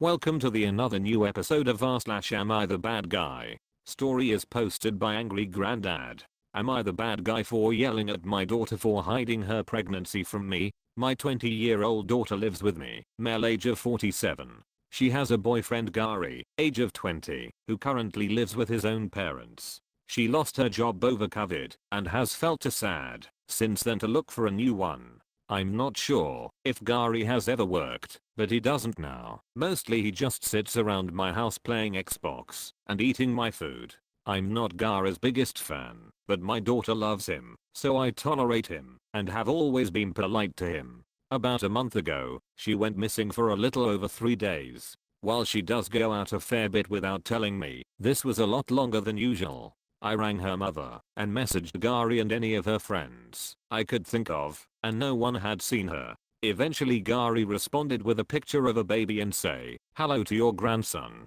Welcome to the another new episode of r/Am I the Bad Guy? Story is posted by Angry Grandad. Am I the bad guy for yelling at my daughter for hiding her pregnancy from me? My 20-year-old daughter lives with me, male age of 47. She has a boyfriend Gary, age of 20, who currently lives with his own parents. She lost her job over COVID and has felt too sad since then to look for a new one. I'm not sure if Gary has ever worked, but he doesn't now. Mostly he just sits around my house playing Xbox and eating my food. I'm not Gary's biggest fan, but my daughter loves him, so I tolerate him and have always been polite to him. About a month ago, she went missing for a little over 3 days. While she does go out a fair bit without telling me, this was a lot longer than usual. I rang her mother and messaged Gary and any of her friends I could think of, and no one had seen her. Eventually Gary responded with a picture of a baby and say, "Hello to your grandson."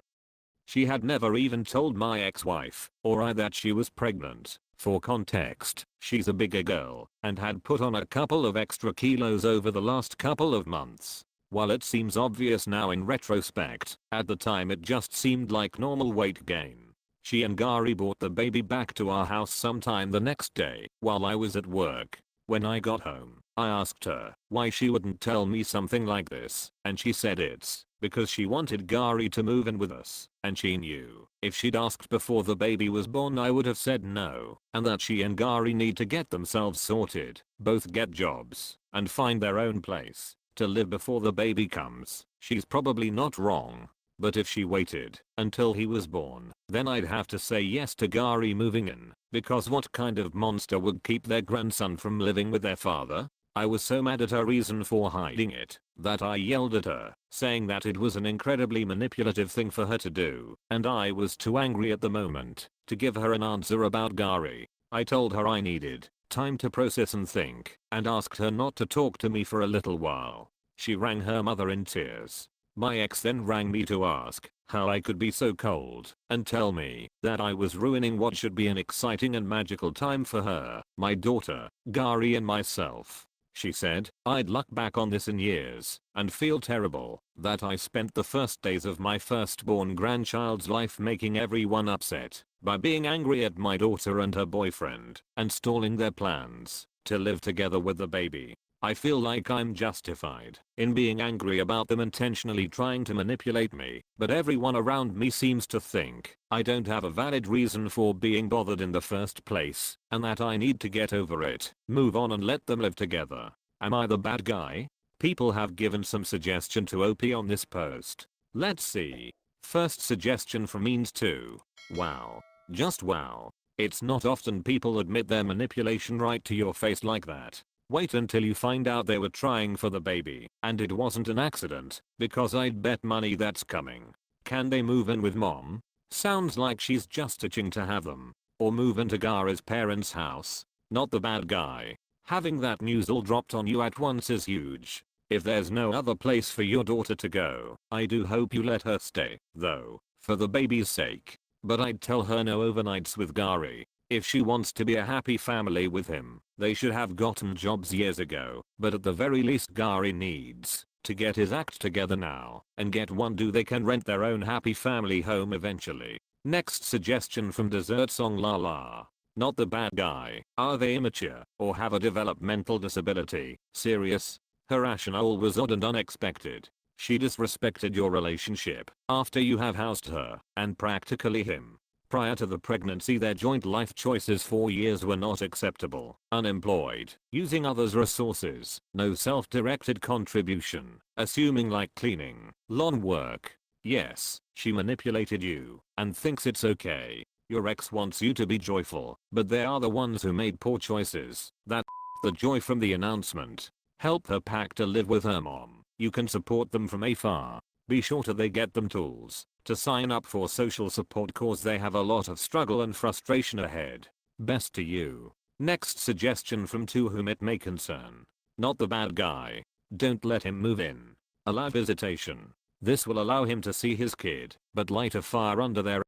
She had never even told my ex-wife or I that she was pregnant. For context, she's a bigger girl and had put on a couple of extra kilos over the last couple of months. While it seems obvious now in retrospect, at the time it just seemed like normal weight gain. She and Gary brought the baby back to our house sometime the next day while I was at work. When I got home, I asked her why she wouldn't tell me something like this, and she said it's because she wanted Gary to move in with us, and she knew if she'd asked before the baby was born I would have said no, and that she and Gary need to get themselves sorted, both get jobs, and find their own place to live before the baby comes. She's probably not wrong. But if she waited until he was born, then I'd have to say yes to Gary moving in, because what kind of monster would keep their grandson from living with their father? I was so mad at her reason for hiding it that I yelled at her, saying that it was an incredibly manipulative thing for her to do, and I was too angry at the moment to give her an answer about Gary. I told her I needed time to process and think, and asked her not to talk to me for a little while. She rang her mother in tears. My ex then rang me to ask how I could be so cold and tell me that I was ruining what should be an exciting and magical time for her, my daughter, Gary and myself. She said, "I'd look back on this in years and feel terrible that I spent the first days of my firstborn grandchild's life making everyone upset by being angry at my daughter and her boyfriend and stalling their plans to live together with the baby. I feel like I'm justified in being angry about them intentionally trying to manipulate me, but everyone around me seems to think I don't have a valid reason for being bothered in the first place, and that I need to get over it, move on and let them live together. Am I the bad guy?" People have given some suggestion to OP on this post. Let's see. First suggestion from Means2. Wow. Just wow. It's not often people admit their manipulation right to your face like that. Wait until you find out they were trying for the baby and it wasn't an accident, because I'd bet money that's coming. Can they move in with mom? Sounds like she's just itching to have them. Or move into Gary's parents' house. Not the bad guy. Having that news all dropped on you at once is huge. If there's no other place for your daughter to go, I do hope you let her stay, though, for the baby's sake. But I'd tell her no overnights with Gary. If she wants to be a happy family with him, they should have gotten jobs years ago, but at the very least Gary needs to get his act together now and get one they can rent their own happy family home eventually. Next suggestion from Dessert Song La La. Not the bad guy. Are they immature or have a developmental disability? Serious? Her rationale was odd and unexpected. She disrespected your relationship after you have housed her and practically him. Prior to the pregnancy their joint life choices for years were not acceptable. Unemployed, using others' resources, no self-directed contribution, assuming like cleaning, lawn work. Yes, she manipulated you and thinks it's okay. Your ex wants you to be joyful, but they are the ones who made poor choices. That's the joy from the announcement. Help her pack to live with her mom. You can support them from afar. Be sure they get them tools to sign up for social support cause they have a lot of struggle and frustration ahead. Best to you. Next suggestion from To Whom It May Concern. Not the bad guy. Don't let him move in. Allow visitation. This will allow him to see his kid, but light a fire under their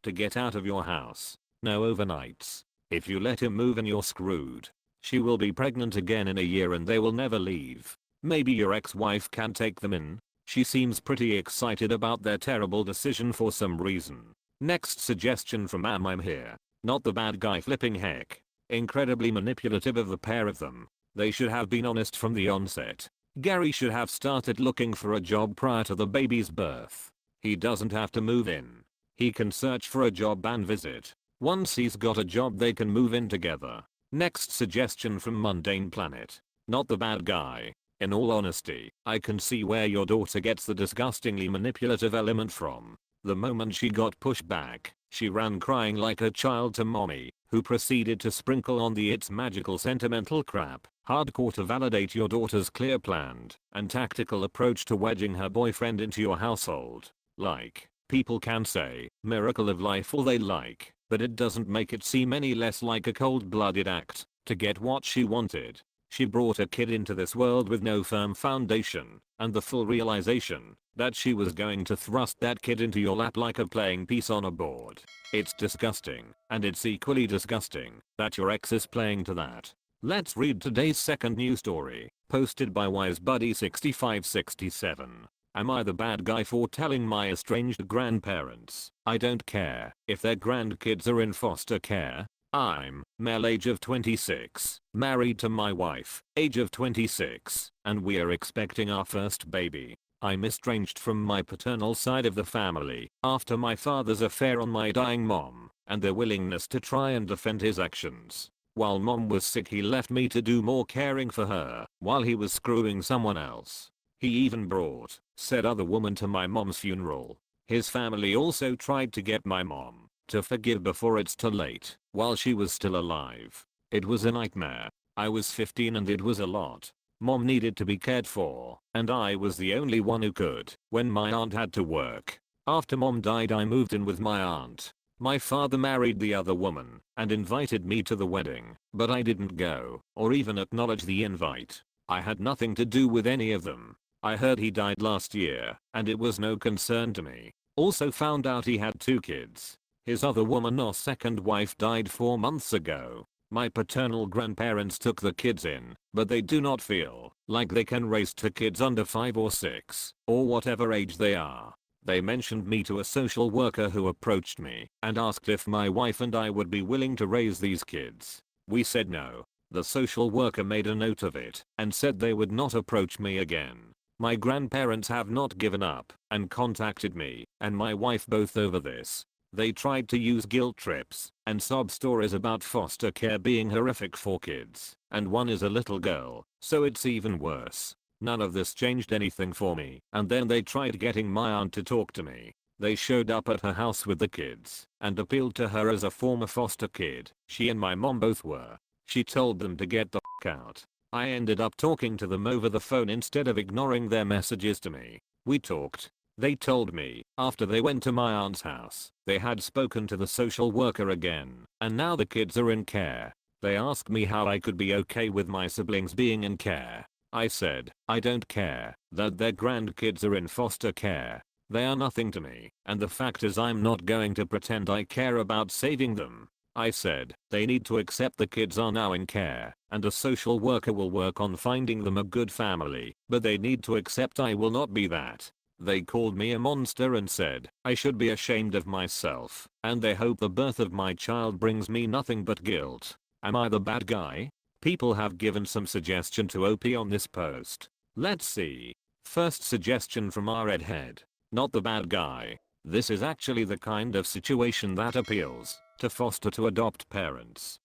to get out of your house. No overnights. If you let him move in you're screwed. She will be pregnant again in a year and they will never leave. Maybe your ex-wife can take them in. She seems pretty excited about their terrible decision for some reason. Next suggestion from I'm here. Not the bad guy flipping heck. Incredibly manipulative of the pair of them. They should have been honest from the onset. Gary should have started looking for a job prior to the baby's birth. He doesn't have to move in. He can search for a job and visit. Once he's got a job they can move in together. Next suggestion from Mundane Planet. Not the bad guy. In all honesty, I can see where your daughter gets the disgustingly manipulative element from. The moment she got pushed back, she ran crying like a child to mommy, who proceeded to sprinkle on the "it's magical" sentimental crap, hardcore to validate your daughter's clear planned and tactical approach to wedging her boyfriend into your household. Like, people can say, miracle of life all they like, but it doesn't make it seem any less like a cold-blooded act to get what she wanted. She brought a kid into this world with no firm foundation, and the full realization that she was going to thrust that kid into your lap like a playing piece on a board. It's disgusting, and it's equally disgusting that your ex is playing to that. Let's read today's second news story, posted by WiseBuddy6567. Am I the bad guy for telling my estranged grandparents I don't care if their grandkids are in foster care? I'm male, age of 26, married to my wife, age of 26, and we're expecting our first baby. I'm estranged from my paternal side of the family after my father's affair on my dying mom and their willingness to try and defend his actions. While mom was sick he left me to do more caring for her while he was screwing someone else. He even brought said other woman to my mom's funeral. His family also tried to get my mom to forgive before it's too late while she was still alive. It was a nightmare. I was 15 and it was a lot. Mom needed to be cared for, and I was the only one who could when my aunt had to work. After mom died I moved in with my aunt. My father married the other woman and invited me to the wedding, but I didn't go or even acknowledge the invite. I had nothing to do with any of them. I heard he died last year and it was no concern to me. Also found out he had 2 kids. His other woman or second wife died 4 months ago. My paternal grandparents took the kids in, but they do not feel like they can raise 2 kids under 5 or 6, or whatever age they are. They mentioned me to a social worker who approached me and asked if my wife and I would be willing to raise these kids. We said no. The social worker made a note of it and said they would not approach me again. My grandparents have not given up and contacted me and my wife both over this. They tried to use guilt trips and sob stories about foster care being horrific for kids, and one is a little girl, so it's even worse. None of this changed anything for me, and then they tried getting my aunt to talk to me. They showed up at her house with the kids and appealed to her as a former foster kid. She and my mom both were. She told them to get the f out. I ended up talking to them over the phone instead of ignoring their messages to me. We talked. They told me, after they went to my aunt's house, they had spoken to the social worker again, and now the kids are in care. They asked me how I could be okay with my siblings being in care. I said, I don't care that their grandkids are in foster care. They are nothing to me, and the fact is I'm not going to pretend I care about saving them. I said, they need to accept the kids are now in care, and a social worker will work on finding them a good family, but they need to accept I will not be that. They called me a monster and said I should be ashamed of myself, and they hope the birth of my child brings me nothing but guilt. Am I the bad guy? People have given some suggestion to OP on this post. Let's see. First suggestion from our redhead. Not the bad guy. This is actually the kind of situation that appeals to foster to adopt parents.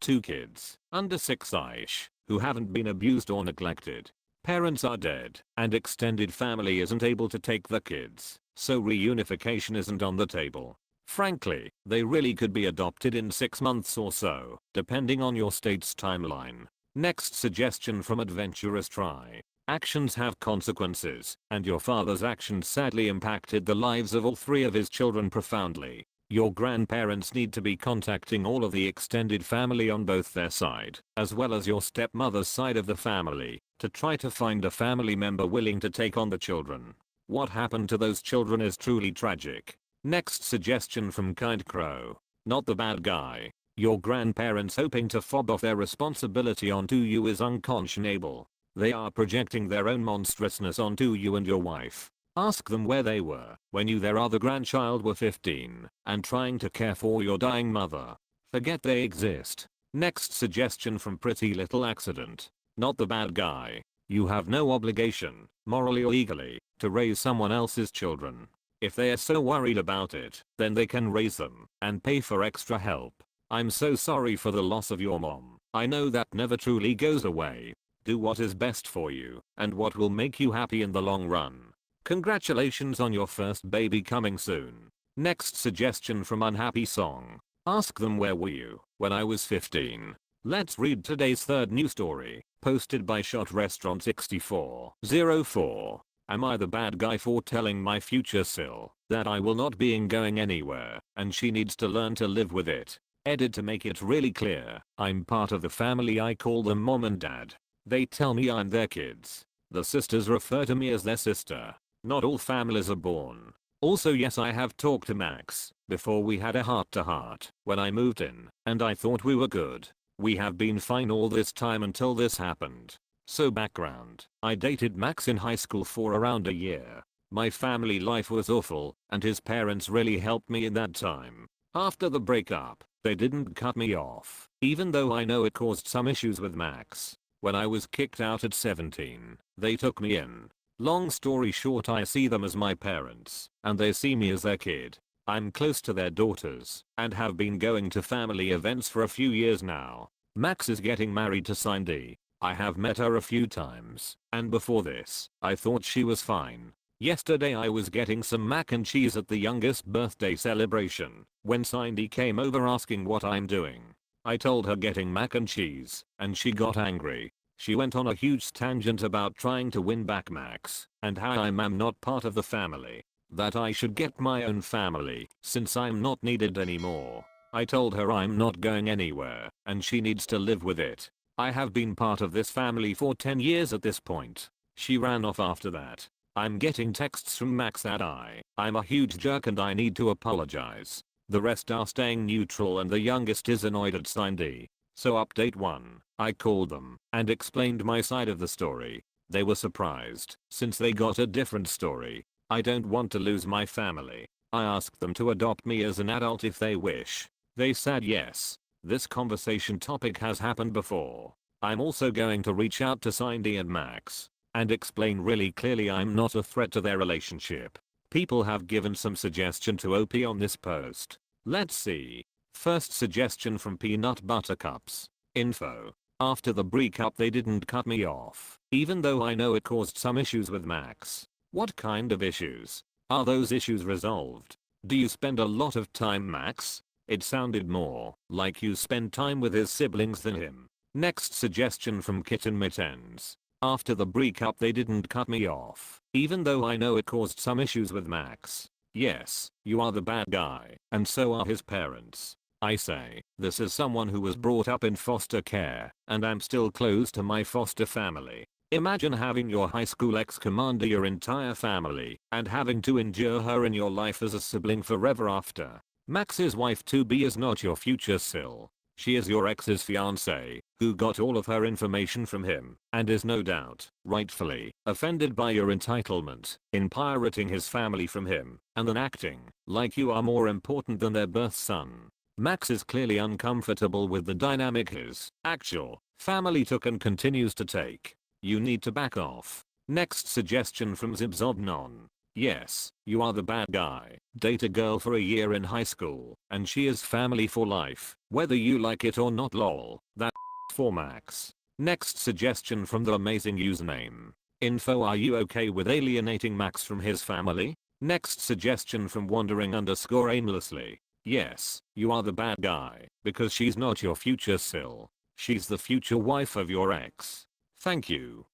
2 kids, under 6-ish, who haven't been abused or neglected. Parents are dead, and extended family isn't able to take the kids, so reunification isn't on the table. Frankly, they really could be adopted in 6 months or so, depending on your state's timeline. Next suggestion from Adventurous Try. Actions have consequences, and your father's actions sadly impacted the lives of all 3 of his children profoundly. Your grandparents need to be contacting all of the extended family on both their side, as well as your stepmother's side of the family, to try to find a family member willing to take on the children. What happened to those children is truly tragic. Next suggestion from Kind Crow. Not the bad guy. Your grandparents hoping to fob off their responsibility onto you is unconscionable. They are projecting their own monstrousness onto you and your wife. Ask them where they were when you their other grandchild were 15 and trying to care for your dying mother. Forget they exist. Next suggestion from Pretty Little Accident. Not the bad guy. You have no obligation, morally or legally, to raise someone else's children. If they are so worried about it, then they can raise them and pay for extra help. I'm so sorry for the loss of your mom. I know that never truly goes away. Do what is best for you and what will make you happy in the long run. Congratulations on your first baby coming soon. Next suggestion from Unhappy Song. Ask them where were you when I was 15. Let's read today's third news story, posted by Shot Restaurant 6404. Am I the bad guy for telling my future Sil that I will not be going anywhere and she needs to learn to live with it? Edit to make it really clear, I'm part of the family. I call them mom and dad. They tell me I'm their kids. The sisters refer to me as their sister. Not all families are born. Also yes, I have talked to Max before. We had a heart-to-heart when I moved in and I thought we were good. We have been fine all this time until this happened. So background, I dated Max in high school for around a year. My family life was awful and his parents really helped me in that time. After the breakup, they didn't cut me off, even though I know it caused some issues with Max. When I was kicked out at 17, they took me in. Long story short, I see them as my parents and they see me as their kid. I'm close to their daughters and have been going to family events for a few years now. Max is getting married to Cindy. I have met her a few times and before this, I thought she was fine. Yesterday I was getting some mac and cheese at the youngest birthday celebration when Cindy came over asking what I'm doing. I told her getting mac and cheese and she got angry. She went on a huge tangent about trying to win back Max and how I'm not part of the family. That I should get my own family since I'm not needed anymore. I told her I'm not going anywhere and she needs to live with it. I have been part of this family for 10 years at this point. She ran off after that. I'm getting texts from Max that I'm a huge jerk and I need to apologize. The rest are staying neutral and the youngest is annoyed at Cindy. So update 1. I called them and explained my side of the story. They were surprised since they got a different story. I don't want to lose my family. I asked them to adopt me as an adult if they wish. They said yes. This conversation topic has happened before. I'm also going to reach out to Cindy and Max and explain really clearly I'm not a threat to their relationship. People have given some suggestion to OP on this post. Let's see. First suggestion from Peanut Buttercups. Info. After the breakup they didn't cut me off, even though I know it caused some issues with Max. What kind of issues? Are those issues resolved? Do you spend a lot of time Max? It sounded more like you spend time with his siblings than him. Next suggestion from Kitten Mittens. After the breakup they didn't cut me off, even though I know it caused some issues with Max. Yes, you are the bad guy, and so are his parents. I say, this is someone who was brought up in foster care, and I'm still close to my foster family. Imagine having your high school ex commander your entire family, and having to endure her in your life as a sibling forever after. Max's wife to be is not your future Sil. She is your ex's fiancée, who got all of her information from him, and is no doubt, rightfully, offended by your entitlement in pirating his family from him, and then acting like you are more important than their birth son. Max is clearly uncomfortable with the dynamic his actual family took and continues to take. You need to back off. Next suggestion from Zibzobnon. Yes, you are the bad guy. Date a girl for a year in high school, and she is family for life, whether you like it or not lol. That's for Max. Next suggestion from the amazing username. Info. Are you okay with alienating Max from his family? Next suggestion from wandering_aimlessly. Yes, you are the bad guy, because she's not your future Sil. She's the future wife of your ex. Thank you.